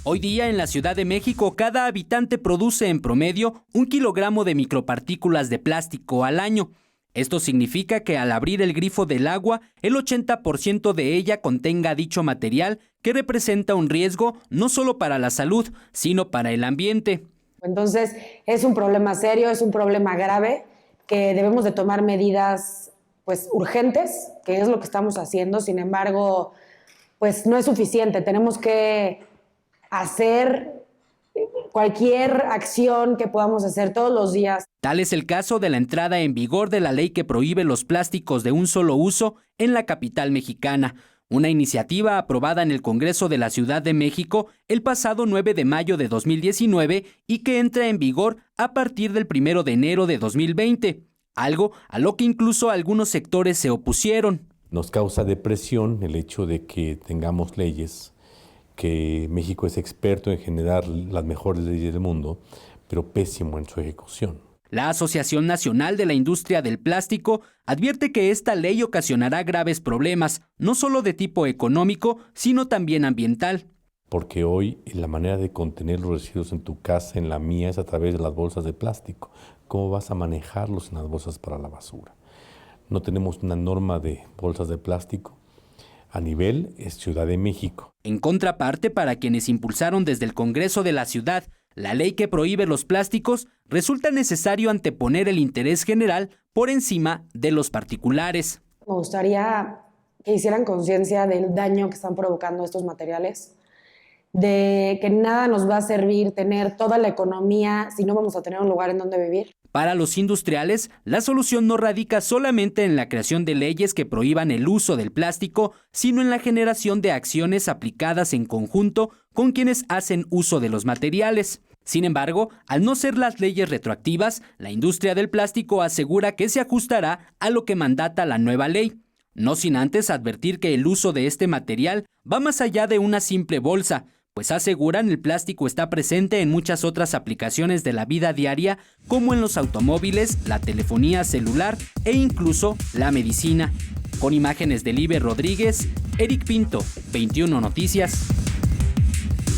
Hoy día en la Ciudad de México, cada habitante produce en promedio 1 kilogramo de micropartículas de plástico al año. Esto significa que al abrir el grifo del agua, el 80% de ella contenga dicho material que representa un riesgo no solo para la salud, sino para el ambiente. Entonces, es un problema serio, es un problema grave que debemos de tomar medidas urgentes, que es lo que estamos haciendo. Sin embargo, no es suficiente. Tenemos que hacer cualquier acción que podamos hacer todos los días. Tal es el caso de la entrada en vigor de la ley que prohíbe los plásticos de un solo uso en la capital mexicana, una iniciativa aprobada en el Congreso de la Ciudad de México el pasado 9 de mayo de 2019 y que entra en vigor a partir del 1 de enero de 2020, algo a lo que incluso algunos sectores se opusieron. Nos causa depresión el hecho de que tengamos leyes, que México es experto en generar las mejores leyes del mundo, pero pésimo en su ejecución. La Asociación Nacional de la Industria del Plástico advierte que esta ley ocasionará graves problemas, no solo de tipo económico, sino también ambiental. Porque hoy la manera de contener los residuos en tu casa, en la mía, es a través de las bolsas de plástico. ¿Cómo vas a manejarlos en las bolsas para la basura? No tenemos una norma de bolsas de plástico. A nivel es Ciudad de México. En contraparte, para quienes impulsaron desde el Congreso de la Ciudad la ley que prohíbe los plásticos, resulta necesario anteponer el interés general por encima de los particulares. Me gustaría que hicieran conciencia del daño que están provocando estos materiales, de que nada nos va a servir tener toda la economía si no vamos a tener un lugar en donde vivir. Para los industriales, la solución no radica solamente en la creación de leyes que prohíban el uso del plástico, sino en la generación de acciones aplicadas en conjunto con quienes hacen uso de los materiales. Sin embargo, al no ser las leyes retroactivas, la industria del plástico asegura que se ajustará a lo que mandata la nueva ley, no sin antes advertir que el uso de este material va más allá de una simple bolsa, pues aseguran el plástico está presente en muchas otras aplicaciones de la vida diaria, como en los automóviles, la telefonía celular e incluso la medicina. Con imágenes de Liber Rodríguez, Eric Pinto, 21 Noticias.